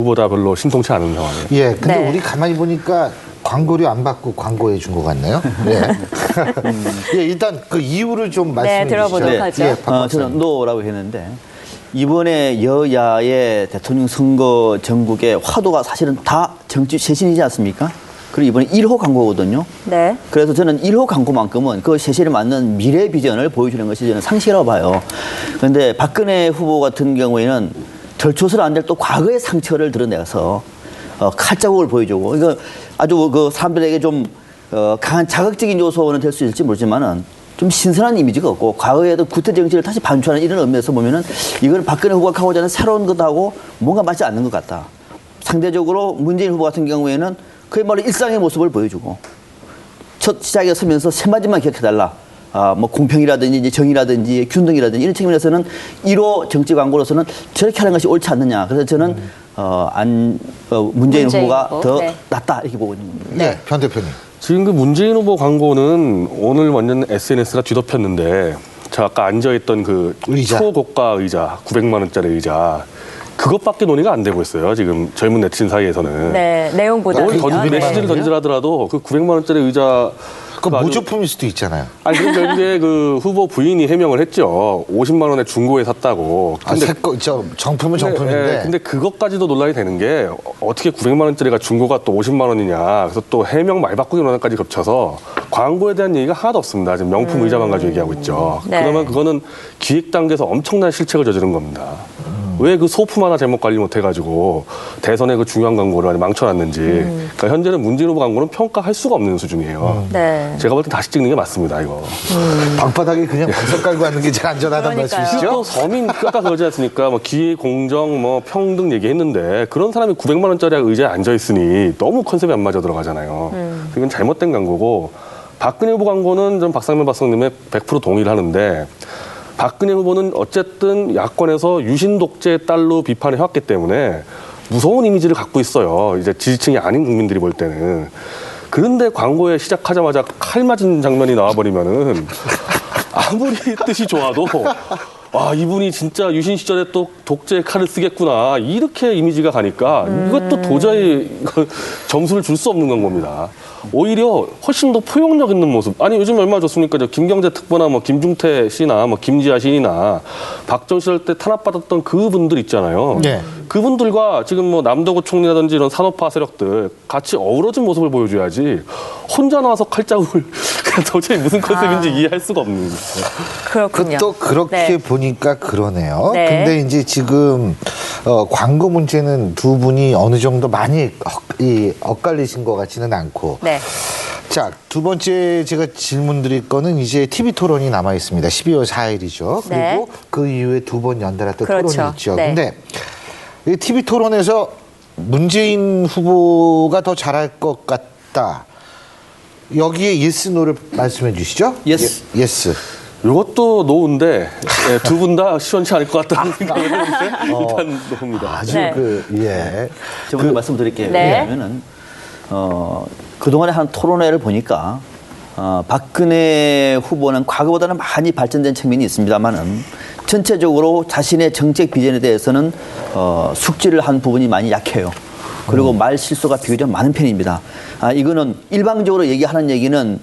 후보다 별로 신통치 않은 상황이에요. 예, 근데 네. 우리 가만히 보니까 광고료 안 받고 광고해 준 것 같네요. 예. 예, 일단 그 이유를 좀 말씀해 주시죠. 들어보도록 하죠. 예, 박 박사님. 저는 노라고 했는데 이번에 여야의 대통령 선거 전국의 화두가 사실은 다 정치 쇄신이지 않습니까? 그리고 이번에 1호 광고거든요. 네. 그래서 저는 1호 광고만큼은 그 쇄신에 맞는 미래 비전을 보여주는 것이 저는 상식이라고 봐요. 그런데 박근혜 후보 같은 경우에는 덜쳐서는 안 될 또 과거의 상처를 드러내서 칼자국을 보여주고 이거 아주 그 사람들에게 좀 강한 자극적인 요소는 될 수 있을지 모르지만은 좀 신선한 이미지가 없고 과거에도 구태 정치를 다시 반추하는 이런 의미에서 보면은 이걸 박근혜 후보가 하고자 하는 새로운 것하고 뭔가 맞지 않는 것 같다. 상대적으로 문재인 후보 같은 경우에는 그야말로 일상의 모습을 보여주고 첫 시작에 서면서 세 마디만 기억해달라. 뭐 공평이라든지 이제 정의라든지 균등이라든지 이런 측면에서는 1호 정치 광고로서는 저렇게 하는 것이 옳지 않느냐. 그래서 저는 문재인 후보가 후보. 더 네. 낫다 이렇게 보고 있는 겁니다. 예, 변 대표님. 지금 그 문재인 후보 광고는 오늘 완전 SNS가 뒤덮였는데 제가 아까 앉아있던 그 의자. 초고가 의자, 900만 원짜리 의자 그것밖에 논의가 안 되고 있어요. 지금 젊은 네티즌 사이에서는. 네, 내용보다는요. 메시지를 네. 던지라더라도 그 900만 원짜리 의자 그 모조품일 수도 있잖아요. 아니 그런데 그 후보 부인이 해명을 했죠. 50만 원에 중고에 샀다고. 정품은 정품인데. 근데 그것까지도 논란이 되는 게 어떻게 900만 원짜리가 중고가 또 50만 원이냐. 그래서 또 해명 말 바꾸기 논란까지 겹쳐서 광고에 대한 얘기가 하나도 없습니다. 지금 명품 의자만 가지고 얘기하고 있죠. 네. 그러면 그거는 기획 단계에서 엄청난 실책을 저지른 겁니다. 왜 그 소품 하나 잘못 관리 못해가지고 대선의 그 중요한 광고를 망쳐놨는지. 그러니까 현재는 문재인 후보 광고는 평가할 수가 없는 수준이에요. 네. 제가 볼 때 다시 찍는 게 맞습니다, 이거. 방바닥에 그냥 방석 깔고 하는 게 제일 안전하다는 그러니까요. 말씀이시죠? 또 서민 아까 그러지 않습니까? 뭐 기회, 공정, 뭐 평등 얘기했는데 그런 사람이 900만 원짜리 의자에 앉아 있으니 너무 컨셉이 안 맞아 들어가잖아요. 이건 잘못된 광고고 박근혜 후보 광고는 전 박상면 박사님의 100% 동의를 하는데 박근혜 후보는 어쨌든 야권에서 유신 독재의 딸로 비판해 왔기 때문에 무서운 이미지를 갖고 있어요. 이제 지지층이 아닌 국민들이 볼 때는. 그런데 광고에 시작하자마자 칼 맞은 장면이 나와버리면은 아무리 뜻이 좋아도 이분이 진짜 유신 시절에 또 독재의 칼을 쓰겠구나 이렇게 이미지가 가니까 이것도 도저히 점수를 줄 수 없는 건 겁니다. 오히려 훨씬 더 포용력 있는 모습. 아니 요즘 얼마나 좋습니까? 저 김경재 특보나 뭐 김중태 씨나 뭐 김지아 시인이나 박정희 시절 때 탄압받았던 그분들 있잖아요. 네. 그분들과 지금 뭐 남도구 총리라든지 이런 산업화 세력들 같이 어우러진 모습을 보여줘야지 혼자 나와서 칼자국을 도저히 무슨 컨셉인지 이해할 수가 없는 거죠. 그렇군요. 또 그렇게 네. 보니까 그러네요. 네. 근데 이제 지금 광고 문제는 두 분이 어느 정도 많이 엇갈리신 것 같지는 않고. 네. 자, 두 번째 제가 질문 드릴 거는 이제 TV 토론이 남아 있습니다. 12월 4일이죠. 그리고 네. 그 이후에 두 번 연달아 또 그렇죠. 토론이 있죠. 네. 근데 이 TV 토론에서 문재인 후보가 더 잘할 것 같다. 여기에 예스 노를 말씀해 주시죠. 예스. 예스. 이것도 노인데 두 분 다 시원치 않을 것 같다는 생각을 했는데 일단 노입니다. 아주 네. 제가 먼저 말씀드릴게요. 네. 왜냐하면은 그동안에 한 토론회를 보니까 박근혜 후보는 과거보다는 많이 발전된 측면이 있습니다만은 전체적으로 자신의 정책 비전에 대해서는 숙지를 한 부분이 많이 약해요. 그리고 말 실수가 비교적 많은 편입니다. 이거는 일방적으로 얘기하는 얘기는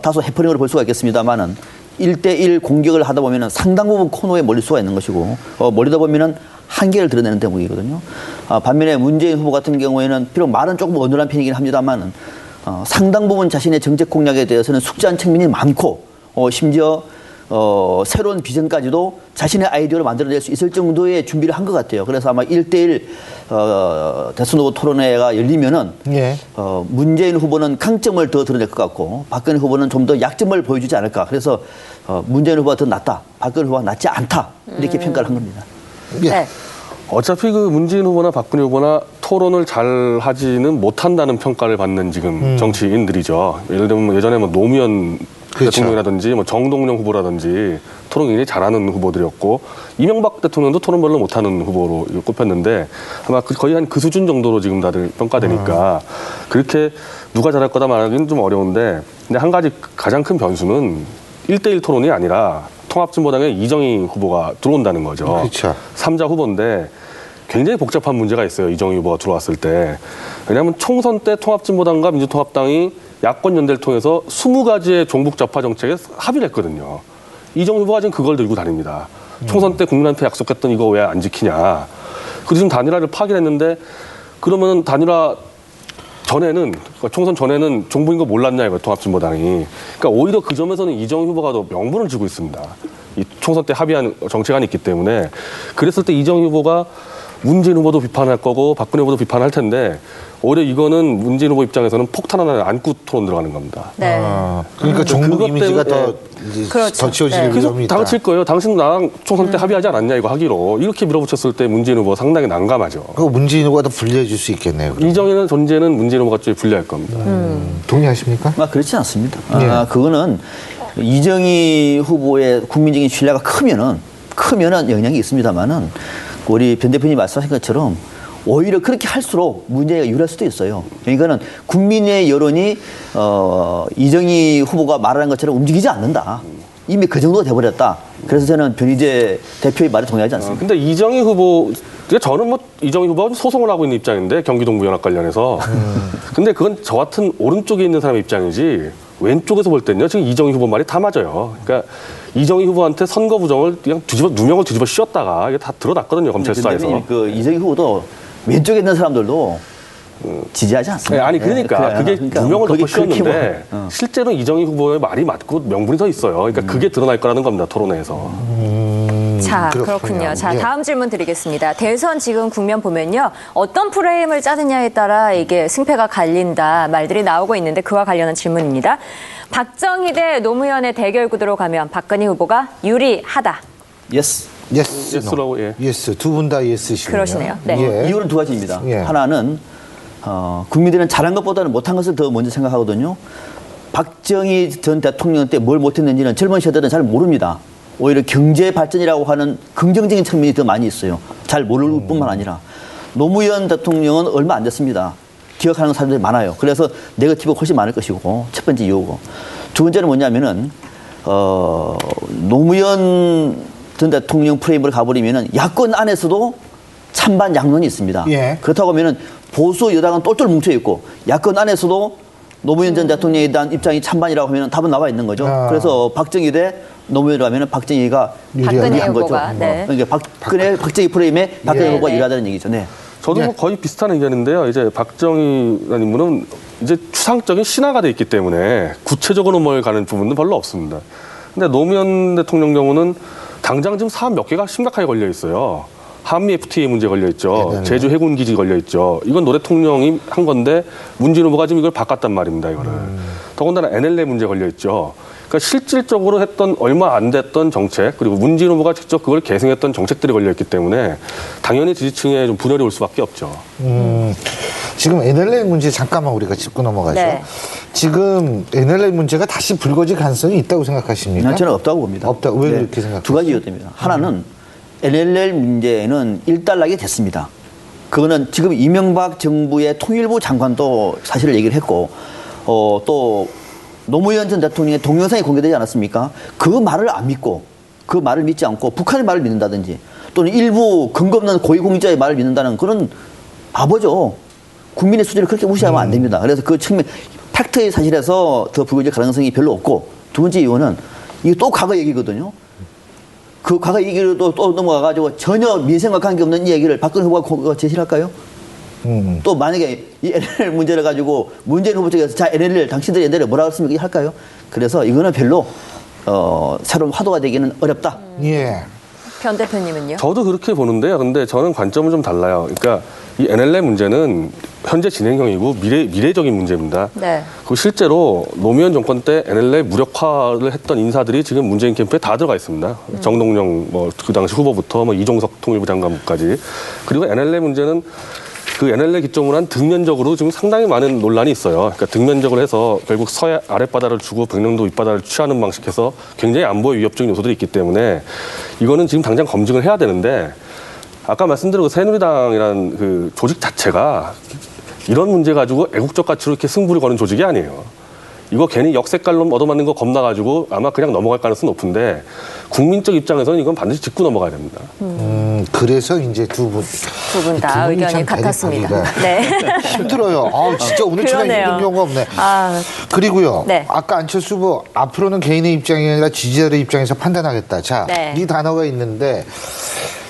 다소 해프닝으로 볼 수가 있겠습니다만은 1대1 공격을 하다 보면은 상당 부분 코너에 몰릴 수가 있는 것이고 몰리다 보면은 한계를 드러내는 대목이거든요. 반면에 문재인 후보 같은 경우에는 비록 말은 조금 어눌한 편이긴 합니다만은 상당 부분 자신의 정책 공약에 대해서는 숙지한 측면이 많고 심지어 새로운 비전까지도 자신의 아이디어로 만들어낼 수 있을 정도의 준비를 한 것 같아요. 그래서 아마 1대1 대선 후보 토론회가 열리면은 예. 문재인 후보는 강점을 더 드러낼 것 같고 박근혜 후보는 좀 더 약점을 보여주지 않을까. 그래서 문재인 후보가 더 낫다, 박근혜 후보가 낫지 않다 이렇게 평가를 한 겁니다. 예. 네. 어차피 그 문재인 후보나 박근혜 후보나 토론을 잘 하지는 못한다는 평가를 받는 지금 정치인들이죠. 예를 들면 예전에 뭐 노무현 그렇죠. 대통령이라든지 뭐 정동영 후보라든지 토론 굉장히 잘하는 후보들이었고 이명박 대통령도 토론 별로 못하는 후보로 꼽혔는데 아마 거의 한 그 수준 정도로 지금 다들 평가되니까 그렇게 누가 잘할 거다 말하기는 좀 어려운데 근데 한 가지 가장 큰 변수는 1대1 토론이 아니라 통합진보당의 이정희 후보가 들어온다는 거죠. 그렇죠. 3자 후보인데 굉장히 복잡한 문제가 있어요. 이정희 후보가 들어왔을 때. 왜냐하면 총선 때 통합진보당과 민주통합당이 야권 연대를 통해서 20가지의 종북 좌파 정책에 합의를 했거든요. 이정희 후보가 지금 그걸 들고 다닙니다. 총선 때 국민한테 약속했던 이거 왜 안 지키냐. 그래서 지금 단일화를 파기했는데 그러면 단일화 전에는, 그러니까 총선 전에는 종북인 거 몰랐냐 이거 통합진보당이. 그러니까 오히려 그 점에서는 이정희 후보가 더 명분을 주고 있습니다. 이 총선 때 합의한 정책안이 있기 때문에. 그랬을 때 이정희 후보가 문재인 후보도 비판할 거고 박근혜 후보도 비판할 텐데 오히려 이거는 문재인 후보 입장에서는 폭탄 하나를 안고 토론 들어가는 겁니다. 네. 그러니까 종북 그것 이미지가 때문에- 이제 그렇죠. 더 치워질 네. 위험이 계속 있다. 당칠 거예요. 당신 나랑 총선 때 합의하지 않았냐 이거 하기로. 이렇게 밀어붙였을 때 문재인 후보 상당히 난감하죠. 그거 문재인 후보가 더 불리해 줄 수 있겠네요. 그럼. 이정희는 존재는 문재인 후보가 좀 불리할 겁니다. 동의하십니까? 그렇지 않습니다. 예. 그거는 이정희 후보의 국민적인 신뢰가 크면은 영향이 있습니다만은 우리 변 대표님 말씀하신 것처럼 오히려 그렇게 할수록 문제가 유리할 수도 있어요. 그러니까는 국민의 여론이 이정희 후보가 말하는 것처럼 움직이지 않는다. 이미 그 정도가 돼버렸다. 그래서 저는 변희재 대표의 말에 동의하지 않습니다. 근데 이정희 후보, 그러니까 저는 뭐 이정희 후보가 소송을 하고 있는 입장인데 경기동부연합 관련해서. 근데 그건 저 같은 오른쪽에 있는 사람의 입장이지 왼쪽에서 볼 때는요. 지금 이정희 후보 말이 다 맞아요. 그러니까 이정희 후보한테 선거 부정을 그냥 누명을 뒤집어 씌웠다가 이게 다 드러났거든요. 검찰 수사에서. 그 이정희 후보도 왼쪽에 있는 사람들도 지지하지 네, 않습니다. 아니 그러니까 그게 그러니까 누명을 그게 덮어 씌웠는데 그렇게 뭐, 실제로 이정희 후보의 말이 맞고 명분이 더 있어요. 그러니까 그게 드러날 거라는 겁니다. 토론회에서. 자, 그렇군요. 그렇군요. 자, 예. 다음 질문 드리겠습니다. 대선 지금 국면 보면요. 어떤 프레임을 짜느냐에 따라 이게 승패가 갈린다 말들이 나오고 있는데 그와 관련한 질문입니다. 박정희 대 노무현의 대결 구도로 가면 박근혜 후보가 유리하다. 예스. 예스. 예스라고, 예. 예스. 두 분 다 예스시군요. 그러시네요. 네. 예. 이유는 두 가지입니다. 예. 하나는 국민들은 잘한 것보다는 못한 것을 더 먼저 생각하거든요. 박정희 전 대통령 때 뭘 못했는지는 젊은 세대들은 잘 모릅니다. 오히려 경제 발전이라고 하는 긍정적인 측면이 더 많이 있어요. 잘 모를 뿐만 아니라 노무현 대통령은 얼마 안 됐습니다. 기억하는 사람들이 많아요. 그래서 네거티브가 훨씬 많을 것이고 첫 번째 이유고 두 번째는 뭐냐면은 노무현 전 대통령 프레임을 가버리면은 야권 안에서도 찬반 양론이 있습니다. 예. 그렇다고 하면은 보수 여당은 똘똘 뭉쳐 있고 야권 안에서도 노무현 전 대통령에 대한 입장이 찬반이라고 하면 답은 나와 있는 거죠. 아. 그래서 박정희 대 노무현이라고 하면 박정희가 박근혜 유리한 거죠. 후보가, 네. 그러니까 박정희 프레임에 박근혜 예. 후보가 네. 유리하다는 얘기죠. 네. 저도 네. 뭐 거의 비슷한 의견인데요. 이제 박정희라는 인물은 이제 추상적인 신화가 돼 있기 때문에 구체적으로 뭘 가는 부분은 별로 없습니다. 근데 노무현 대통령 경우는 당장 지금 사안 몇 개가 심각하게 걸려 있어요. 한미 FTA 문제 걸려 있죠. 네네. 제주 해군 기지 걸려 있죠. 이건 노 대통령이 한 건데 문재인 후보가 지금 이걸 바꿨단 말입니다. 이거를. 더군다나 NLL 문제 걸려 있죠. 그러니까 실질적으로 했던 얼마 안 됐던 정책 그리고 문재인 후보가 직접 그걸 계승했던 정책들이 걸려 있기 때문에 당연히 지지층에 좀 분열이 올 수밖에 없죠. 지금 NLL 문제 잠깐만 우리가 짚고 넘어가죠. 네. 지금 NLL 문제가 다시 불거질 가능성이 있다고 생각하십니까? 저는 없다고 봅니다. 없다. 왜 그렇게 생각하세요? 두 가지 이유입니다. 하나는 NLL 문제는 일단락이 됐습니다. 그거는 지금 이명박 정부의 통일부 장관도 사실을 얘기를 했고 또 노무현 전 대통령의 동영상이 공개되지 않았습니까? 그 말을 안 믿고 그 말을 믿지 않고 북한의 말을 믿는다든지 또는 일부 근거 없는 고위공직자의 말을 믿는다는 그런 바보죠. 국민의 수준을 그렇게 무시하면 안 됩니다. 그래서 그 측면 팩트의 사실에서 더 불거질 가능성이 별로 없고 두 번째 이유는 이게 또 과거 얘기거든요. 그 과거 얘기를 또 넘어가가지고 전혀 민생과 관계없는 이 얘기를 박근혜 후보가 제시를 할까요? 또 만약에 이 NLL 문제를 가지고 문재인 후보 쪽에서 자 NLL 당신들이 NLL 뭐라고 했습니까? 이게 할까요? 그래서 이거는 별로 새로운 화두가 되기는 어렵다. 예. 변 대표님은요? 저도 그렇게 보는데요. 근데 저는 관점은 좀 달라요. 그러니까 이 NLL 문제는 현재 진행형이고 미래적인 문제입니다. 네. 그 실제로 노무현 정권 때 NLL 무력화를 했던 인사들이 지금 문재인 캠프에 다 들어가 있습니다. 정동영 뭐 그 당시 후보부터 뭐 이종석 통일부 장관까지. 그리고 NLL 문제는 그 NLL 기점으로 한 득면적으로 지금 상당히 많은 논란이 있어요. 그러니까 득면적으로 해서 결국 서해 아랫바다를 주고 백령도 윗바다를 취하는 방식에서 굉장히 안보에 위협적인 요소들이 있기 때문에 이거는 지금 당장 검증을 해야 되는데 아까 말씀드린 그 새누리당이라는 그 조직 자체가 이런 문제 가지고 애국적 가치로 이렇게 승부를 거는 조직이 아니에요. 이거 괜히 역색깔로 얻어맞는 거 겁나가지고 아마 그냥 넘어갈 가능성이 높은데 국민적 입장에서는 이건 반드시 짚고 넘어가야 됩니다. 그래서 이제 두 분 다 의견이 같았습니다. 네. 힘들어요. 진짜 오늘 제가 그러네요. 힘든 경우가 없네. 아, 그리고요. 네. 아까 안철수 후보 앞으로는 개인의 입장이 아니라 지지자들의 입장에서 판단하겠다. 자, 네. 이 단어가 있는데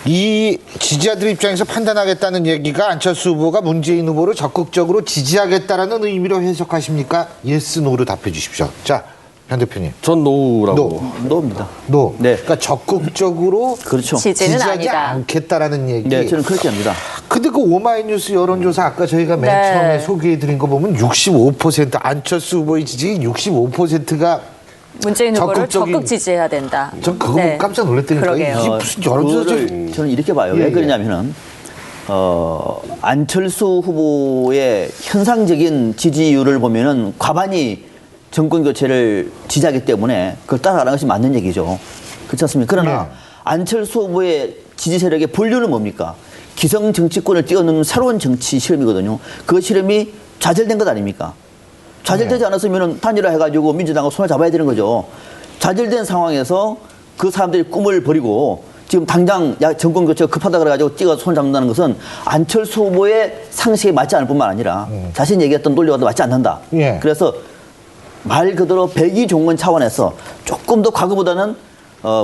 이 지지자들 입장에서 판단하겠다는 얘기가 안철수 후보가 문재인 후보를 적극적으로 지지하겠다라는 의미로 해석하십니까? 예스, 노로 답해 주십시오. 자, 변 대표님. 전 노라고. 노입니다. 노. 네. 그러니까 적극적으로 그렇죠. 지지는 지지하지 아니다. 않겠다라는 얘기. 네, 저는 그렇게 합니다. 근데 그 오마이뉴스 여론조사 아까 저희가 맨 네. 처음에 소개해드린 거 보면 65% 안철수 후보의 지지 65%가 문재인 후보를 적극적인- 적극 지지해야 된다. 전 그거 네. 보고 깜짝 놀랐다니까. 그러게요. 이게 무슨 여론조사 그거를 저는 이렇게 봐요. 예, 왜 예. 그러냐면은 안철수 후보의 현상적인 지지율을 보면은 과반이 정권 교체를 지지하기 때문에 그걸 따라가는 것이 맞는 얘기죠. 그렇지 않습니까? 그러나 네. 안철수 후보의 지지 세력의 본류는 뭡니까? 기성 정치권을 뛰어넘는 새로운 정치 실험이거든요. 그 실험이 좌절된 것 아닙니까? 좌절되지 않았으면 단일화해가지고 민주당과 손을 잡아야 되는 거죠. 좌절된 상황에서 그 사람들이 꿈을 버리고 지금 당장 정권 교체가 급하다 그래가지고 찍어 손을 잡는다는 것은 안철수 후보의 상식에 맞지 않을 뿐만 아니라 자신이 얘기했던 논리와도 맞지 않는다. 예. 그래서 말 그대로 백의종군 차원에서 조금 더 과거보다는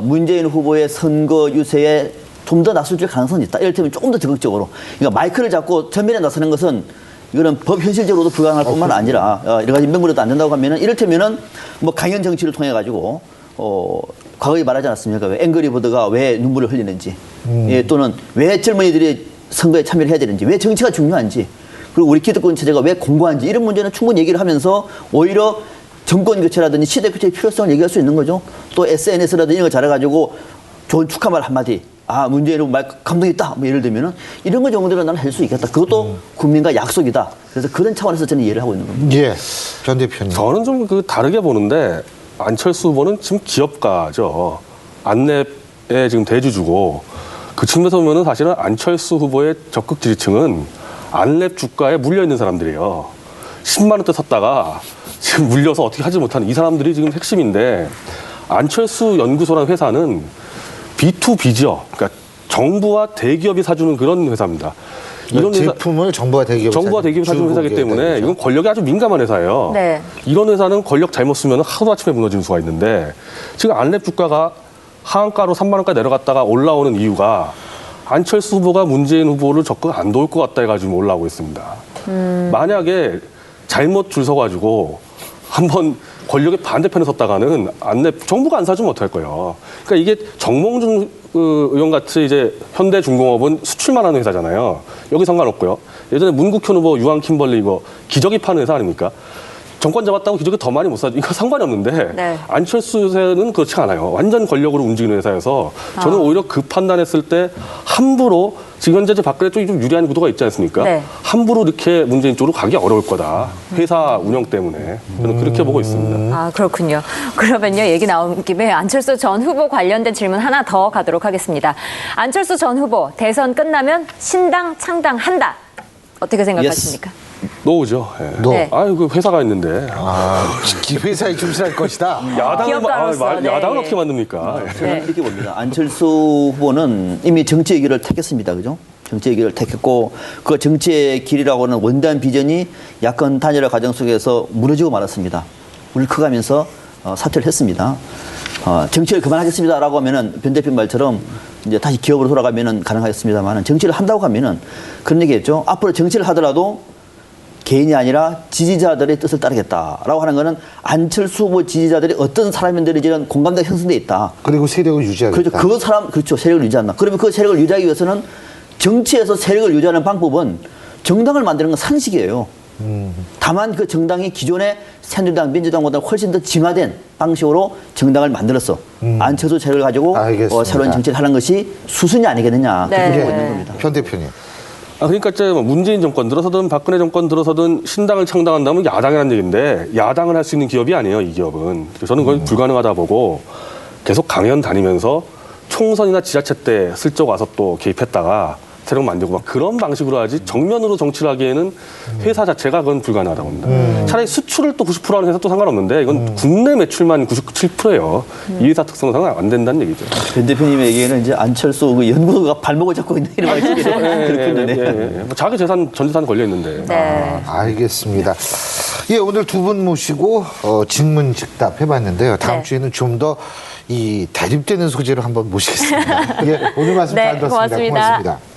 문재인 후보의 선거 유세에 좀 더 나설 가능성이 있다. 이를테면 조금 더 적극적으로. 그러니까 마이크를 잡고 전면에 나서는 것은 이거는 법 현실적으로도 불가능할 뿐만 아니라 여러 가지 명분으로도 안 된다고 하면은 이를테면은 뭐 강연 정치를 통해 가지고 과거에 말하지 않았습니까? 왜 앵그리버드가 왜 눈물을 흘리는지, 예, 또는 왜 젊은이들이 선거에 참여를 해야 되는지, 왜 정치가 중요한지, 그리고 우리 기득권 체제가 왜 공고한지 이런 문제는 충분히 얘기를 하면서 오히려 정권 교체라든지 시대 교체의 필요성을 얘기할 수 있는 거죠. 또 SNS라든지 이런 거 잘해가지고 좋은 축하말 한마디. 문재인 후보 말 감동 있다. 뭐 예를 들면은 이런 거 정도는 나는 할 수 있겠다. 그것도 국민과 약속이다. 그래서 그런 차원에서 저는 이해를 하고 있는 겁니다. 예, 변 대표님. 저는 좀 그 다르게 보는데 안철수 후보는 지금 기업가죠. 안랩에 지금 대주주고 그 측면에서 보면은 사실은 안철수 후보의 적극 지지층은 안랩 주가에 물려 있는 사람들이에요. 10만 원대 샀다가 지금 물려서 어떻게 하지 못하는 이 사람들이 지금 핵심인데 안철수 연구소라는 회사는 B2B죠. 그러니까 정부와 대기업이 사주는 그런 회사입니다. 이런 제품을 정부와 대기업이 사주는 회사이기 때문에 이건 권력이 아주 민감한 회사예요. 네. 이런 회사는 권력 잘못 쓰면 하루아침에 무너지는 수가 있는데 지금 안랩 주가가 하한가로 3만 원까지 내려갔다가 올라오는 이유가 안철수 후보가 문재인 후보를 적극 안 도울 것 같다 해가지고 올라오고 있습니다. 만약에 잘못 줄 서가지고 한번 권력의 반대편에 섰다가는 안랩 정부가 안 사주면 어떡할 거예요. 그러니까 이게 정몽준 의원 같이 이제 현대중공업은 수출만 하는 회사잖아요. 여기 상관없고요. 예전에 문국현 후보, 유한 킴벌리 이거 기저귀 파는 회사 아닙니까? 정권 잡았다고 기저귀 더 많이 못 사죠. 이거 상관이 없는데 네. 안철수 회사는 그렇지 않아요. 완전 권력으로 움직이는 회사여서 저는 오히려 그 판단했을 때 함부로 지금 현재 박근혜 쪽이 좀 유리한 구도가 있지 않습니까? 네. 함부로 이렇게 문재인 쪽으로 가기 어려울 거다. 회사 운영 때문에. 저는 그렇게 보고 있습니다. 아, 그렇군요. 그러면요, 얘기 나온 김에 안철수 전 후보 관련된 질문 하나 더 가도록 하겠습니다. 안철수 전 후보, 대선 끝나면 신당 창당한다. 어떻게 생각하십니까? 노죠. 예. 노. 네. 아유, 그 회사가 있는데. 회사에 충실할 것이다. 기업가로서, 네. 야당을 어떻게 만듭니까? 저는 이렇게 봅니다. 안철수 후보는 이미 정치의 길을 택했습니다. 그죠? 정치의 길을 택했고 그 정치의 길이라고 하는 원대한 비전이 야권 단일화 과정 속에서 무너지고 말았습니다. 울컥하면서 사퇴를 했습니다. 정치를 그만하겠습니다라고 하면은 변 대표 말처럼 이제 다시 기업으로 돌아가면은 가능하겠습니다만은 정치를 한다고 하면은 그런 얘기했죠. 앞으로 정치를 하더라도 개인이 아니라 지지자들의 뜻을 따르겠다라고 하는 거는 안철수 후보 지지자들이 어떤 사람인들인지는 공감대가 형성돼 있다. 그리고 세력을 유지하겠다. 그렇죠. 그렇죠. 세력을 유지한다. 그러면 그 세력을 유지하기 위해서는 정치에서 세력을 유지하는 방법은 정당을 만드는 건 상식이에요. 다만 그 정당이 기존의 새누리당, 민주당보다 훨씬 더 진화된 방식으로 정당을 만들었어. 안철수 세력을 가지고 새로운 정치를 하는 것이 수순이 아니겠느냐. 네. 그렇게 보고 있는 겁니다. 변 대표님. 그러니까 이제 문재인 정권 들어서든 박근혜 정권 들어서든 신당을 창당한다면 야당이라는 얘기인데 야당을 할 수 있는 기업이 아니에요, 이 기업은. 저는 그건 불가능하다 보고 계속 강연 다니면서 총선이나 지자체 때 슬쩍 와서 또 개입했다가 세력 만들고 막 그런 방식으로 하지 정면으로 정치를 하기에는 회사 자체가 그건 불가능하다고 봅니다. 차라리 수출을 또 90% 하는 회사 또 상관없는데 이건 국내 매출만 97%예요. 이 회사 특성은 상관 안 된다는 얘기죠. 변 대표님에게는 이제 안철수 그 연구가 발목을 잡고 있는 이런 말씀이 그렇군요. 네. 뭐 자기 재산, 전 재산 걸려 있는데. 네. 알겠습니다. 예, 오늘 두 분 모시고 직문직답 해봤는데요. 다음 네. 주에는 좀 더 이 대립되는 소재로 한번 모시겠습니다. 예, 오늘 말씀 네, 잘 들었습니다. 고맙습니다. 고맙습니다.